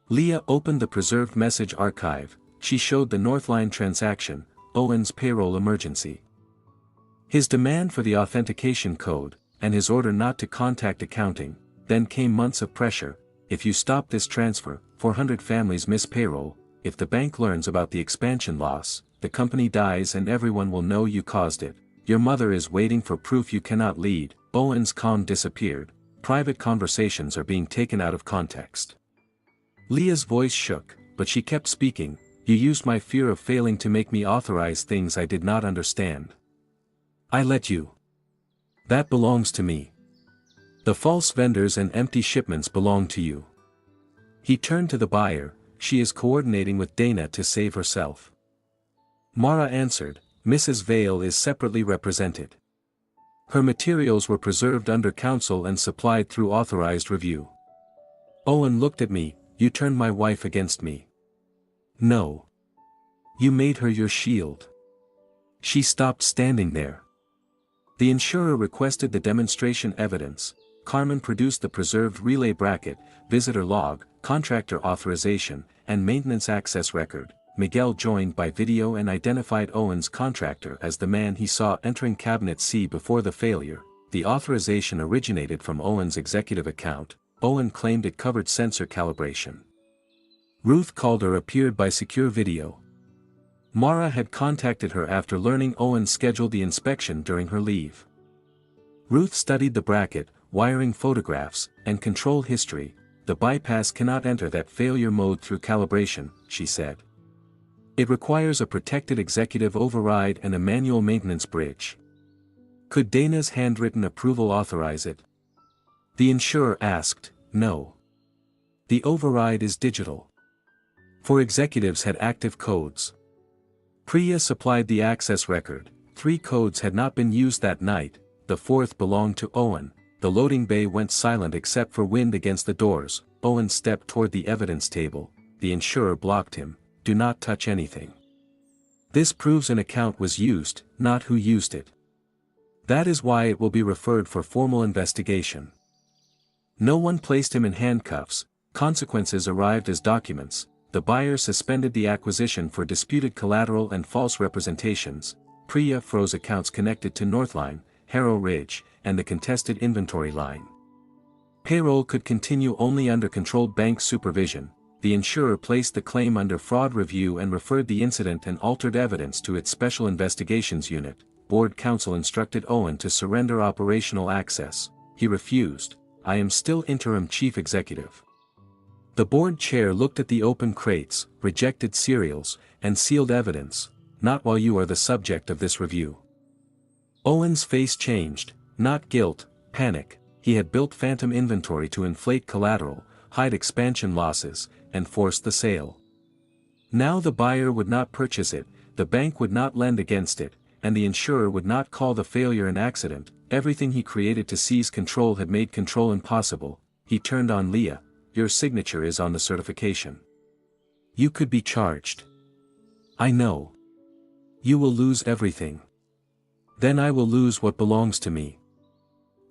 Leah opened the preserved message archive. She showed the Northline transaction, Owen's payroll emergency. His demand for the authentication code, and his order not to contact accounting. Then came months of pressure. If you stop this transfer, 400 families miss payroll. If the bank learns about the expansion loss, the company dies and everyone will know you caused it. Your mother is waiting for proof you cannot lead. Owen's calm disappeared. Private conversations are being taken out of context. Leah's voice shook, but she kept speaking. You used my fear of failing to make me authorize things I did not understand. I let you. That belongs to me. The false vendors and empty shipments belong to you. He turned to the buyer. she is coordinating with Dana to save herself. Mara answered, Mrs. Vale is separately represented. Her materials were preserved under counsel and supplied through authorized review. Owen looked at me, you turned my wife against me. No. You made her your shield. She stopped standing there. The insurer requested the demonstration evidence. Carmen produced the preserved relay bracket, visitor log, contractor authorization, and maintenance access record. Miguel joined by video and identified Owen's contractor as the man he saw entering cabinet C before the failure. The authorization originated from Owen's executive account. Owen claimed it covered sensor calibration. Ruth Calder appeared by secure video. Mara had contacted her after learning Owen scheduled the inspection during her leave. Ruth studied the bracket, wiring photographs, and control history. The bypass cannot enter that failure mode through calibration, she said. It requires a protected executive override and a manual maintenance bridge. Could Dana's handwritten approval authorize it? The insurer asked, no. The override is digital. 4 executives had active codes. Priya supplied the access record. 3 codes had not been used that night, the 4th belonged to Owen. The loading bay went silent except for wind against the doors. Owen stepped toward the evidence table. The insurer blocked him. Do not touch anything. This proves an account was used, not who used it. That is why it will be referred for formal investigation. No one placed him in handcuffs. Consequences arrived as documents. The buyer suspended the acquisition for disputed collateral and false representations. Priya froze accounts connected to Northline, Harrow Ridge, and the contested inventory line. Payroll could continue only under controlled bank supervision. The insurer placed the claim under fraud review and referred the incident and altered evidence to its Special Investigations Unit. Board counsel instructed Owen to surrender operational access. He refused. I am still interim chief executive. The board chair looked at the open crates, rejected serials, and sealed evidence. Not while you are the subject of this review. Owen's face changed, not guilt, panic. He had built phantom inventory to inflate collateral, hide expansion losses, and force the sale. Now the buyer would not purchase it, the bank would not lend against it, and the insurer would not call the failure an accident. Everything he created to seize control had made control impossible. He turned on Leah. Your signature is on the certification. You could be charged. I know. You will lose everything. Then I will lose what belongs to me.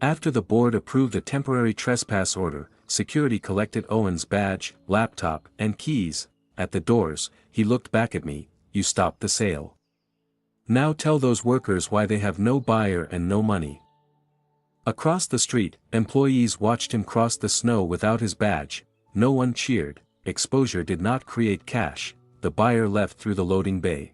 After the board approved a temporary trespass order, security collected Owen's badge, laptop, and keys. At the doors, he looked back at me. You stopped the sale. Now tell those workers why they have no buyer and no money. Across the street, employees watched him cross the snow without his badge. No one cheered. Exposure did not create cash. The buyer left through the loading bay.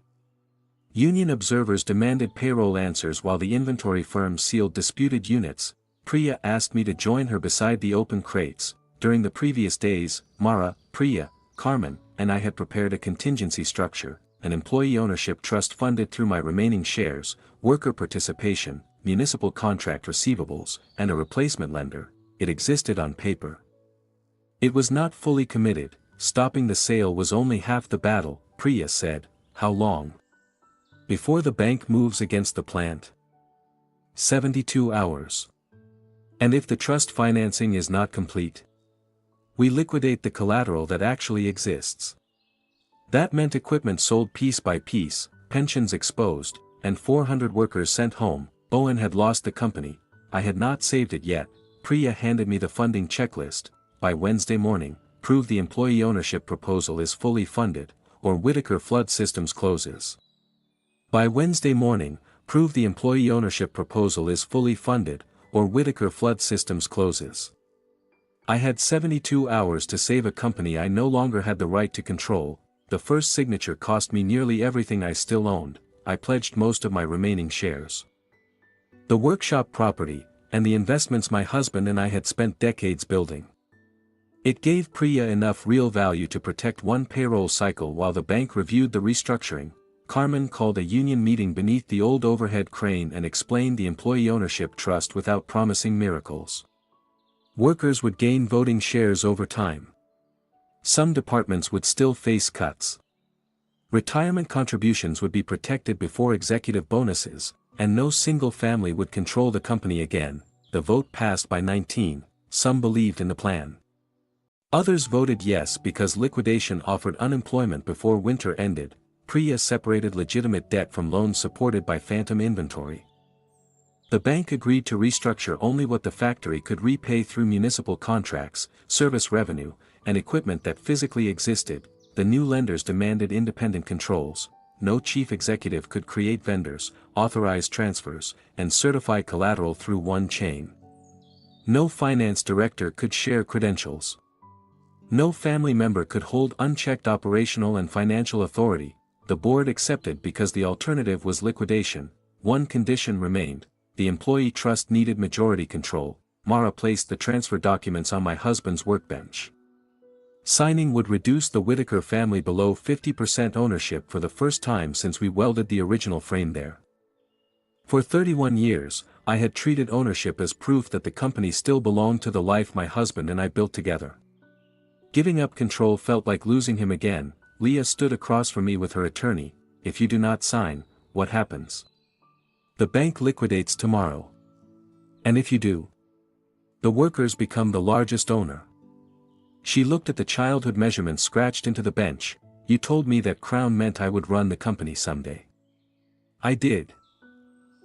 Union observers demanded payroll answers while the inventory firm sealed disputed units. Priya asked me to join her beside the open crates. During the previous days, Mara, Priya, Carmen, and I had prepared a contingency structure, an employee ownership trust funded through my remaining shares, worker participation, municipal contract receivables, and a replacement lender. It existed on paper. It was not fully committed. Stopping the sale was only half the battle. Priya said, how long? Before the bank moves against the plant? 72 hours. And if the trust financing is not complete? We liquidate the collateral that actually exists. That meant equipment sold piece by piece, pensions exposed, and 400 workers sent home. Owen had lost the company. I had not saved it yet. Priya handed me the funding checklist. By Wednesday morning, prove the employee ownership proposal is fully funded, or Whitaker Flood Systems closes. By Wednesday morning, prove the employee ownership proposal is fully funded, or Whitaker Flood Systems closes. I had 72 hours to save a company I no longer had the right to control. The first signature cost me nearly everything I still owned. I pledged most of my remaining shares. The workshop property, and the investments my husband and I had spent decades building. It gave Priya enough real value to protect one payroll cycle while the bank reviewed the restructuring. Carmen called a union meeting beneath the old overhead crane and explained the employee ownership trust without promising miracles. Workers would gain voting shares over time. Some departments would still face cuts. Retirement contributions would be protected before executive bonuses, and no single family would control the company again. The vote passed by 19, some believed in the plan. Others voted yes because liquidation offered unemployment before winter ended. PREA separated legitimate debt from loans supported by phantom inventory. The bank agreed to restructure only what the factory could repay through municipal contracts, service revenue, and equipment that physically existed. The new lenders demanded independent controls. No chief executive could create vendors, authorize transfers, and certify collateral through one chain. No finance director could share credentials. No family member could hold unchecked operational and financial authority. The board accepted because the alternative was liquidation. One condition remained: the employee trust needed majority control. Mara placed the transfer documents on my husband's workbench. Signing would reduce the Whitaker family below 50% ownership for the first time since we welded the original frame there. For 31 years, I had treated ownership as proof that the company still belonged to the life my husband and I built together. Giving up control felt like losing him again. Leah stood across from me with her attorney. If you do not sign, what happens? The bank liquidates tomorrow. And if you do? The workers become the largest owner. She looked at the childhood measurements scratched into the bench. You told me that Crown meant I would run the company someday. I did.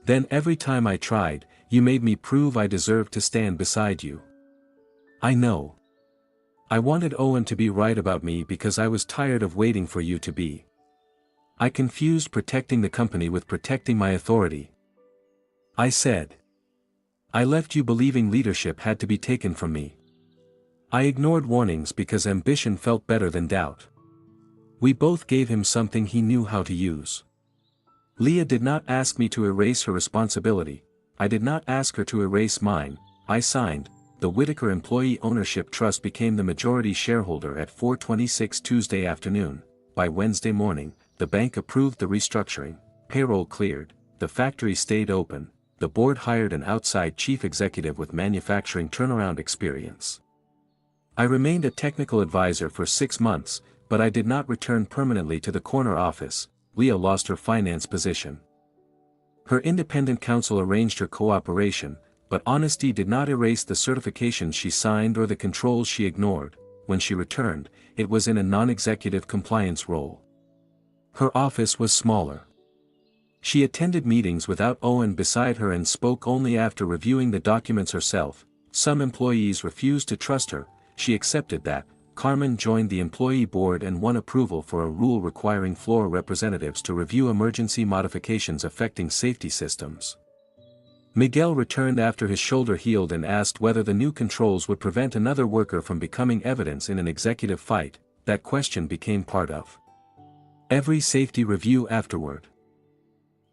Then every time I tried, you made me prove I deserved to stand beside you. I know. I wanted Owen to be right about me because I was tired of waiting for you to be. I confused protecting the company with protecting my authority. I said. I left you believing leadership had to be taken from me. I ignored warnings because ambition felt better than doubt. We both gave him something he knew how to use. Leah did not ask me to erase her responsibility. I did not ask her to erase mine. I signed. The Whitaker Employee Ownership Trust became the majority shareholder at 4:26 Tuesday afternoon. By Wednesday morning, the bank approved the restructuring, payroll cleared, the factory stayed open, the board hired an outside chief executive with manufacturing turnaround experience. I remained a technical advisor for 6 months, but I did not return permanently to the corner office. Leah lost her finance position. Her independent counsel arranged her cooperation, but honesty did not erase the certifications she signed or the controls she ignored. When she returned, it was in a non-executive compliance role. Her office was smaller. She attended meetings without Owen beside her and spoke only after reviewing the documents herself. Some employees refused to trust her. She accepted that. Carmen joined the employee board and won approval for a rule requiring floor representatives to review emergency modifications affecting safety systems. Miguel returned after his shoulder healed and asked whether the new controls would prevent another worker from becoming evidence in an executive fight. That question became part of every safety review afterward.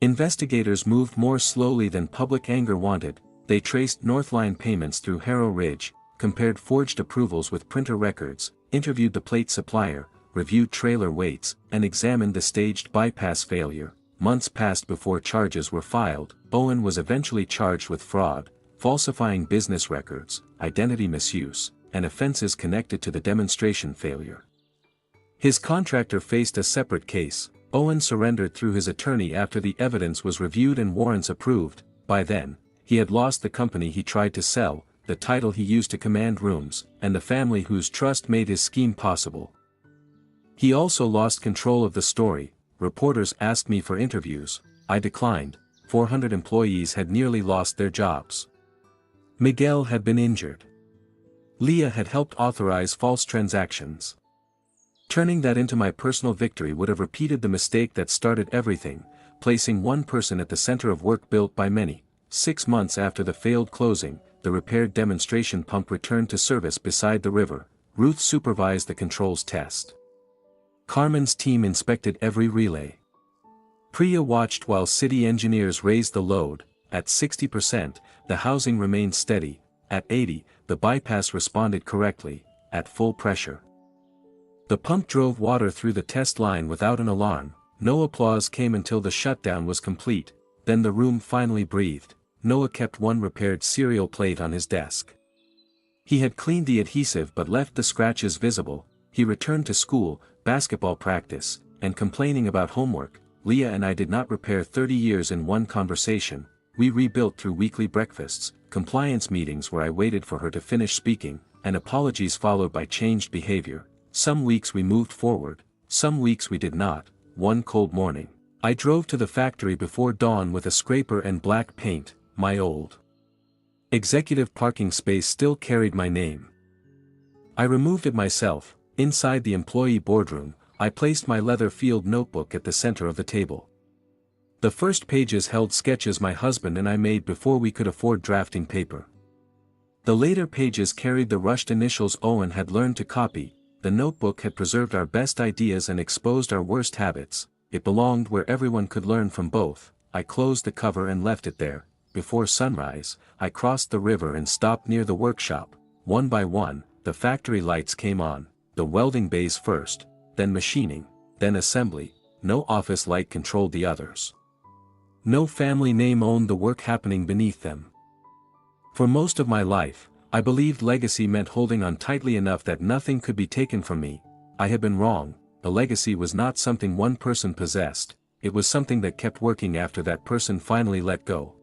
Investigators moved more slowly than public anger wanted. They traced Northline payments through Harrow Ridge, compared forged approvals with printer records, interviewed the plate supplier, reviewed trailer weights, and examined the staged bypass failure. Months passed before charges were filed. Owen was eventually charged with fraud, falsifying business records, identity misuse, and offenses connected to the demonstration failure. His contractor faced a separate case. Owen surrendered through his attorney after the evidence was reviewed and warrants approved. By then, he had lost the company he tried to sell, the title he used to command rooms, and the family whose trust made his scheme possible. He also lost control of the story. Reporters asked me for interviews. I declined. 400 employees had nearly lost their jobs. Miguel had been injured. Leah had helped authorize false transactions. Turning that into my personal victory would have repeated the mistake that started everything, placing one person at the center of work built by many. 6 months after the failed closing, the repaired demonstration pump returned to service beside the river. Ruth supervised the controls test. Carmen's team inspected every relay. Priya watched while city engineers raised the load. At 60%, the housing remained steady. At 80%, the bypass responded correctly. At full pressure, the pump drove water through the test line without an alarm. No applause came until the shutdown was complete. Then the room finally breathed. Noah kept one repaired cereal plate on his desk. He had cleaned the adhesive but left the scratches visible. He returned to school, basketball practice, and complaining about homework. Leah and I did not repair 30 years in one conversation. We rebuilt through weekly breakfasts, compliance meetings where I waited for her to finish speaking, and apologies followed by changed behavior. Some weeks we moved forward, some weeks we did not. One cold morning, I drove to the factory before dawn with a scraper and black paint. My old executive parking space still carried my name. I removed it myself. Inside the employee boardroom, I placed my leather-filled notebook at the center of the table. The first pages held sketches my husband and I made before we could afford drafting paper. The later pages carried the rushed initials Owen had learned to copy. The notebook had preserved our best ideas and exposed our worst habits. It belonged where everyone could learn from both. I closed the cover and left it there. Before sunrise, I crossed the river and stopped near the workshop. One by one, the factory lights came on, the welding bays first, then machining, then assembly. No office light controlled the others. No family name owned the work happening beneath them. For most of my life, I believed legacy meant holding on tightly enough that nothing could be taken from me. I had been wrong. A legacy was not something one person possessed, it was something that kept working after that person finally let go.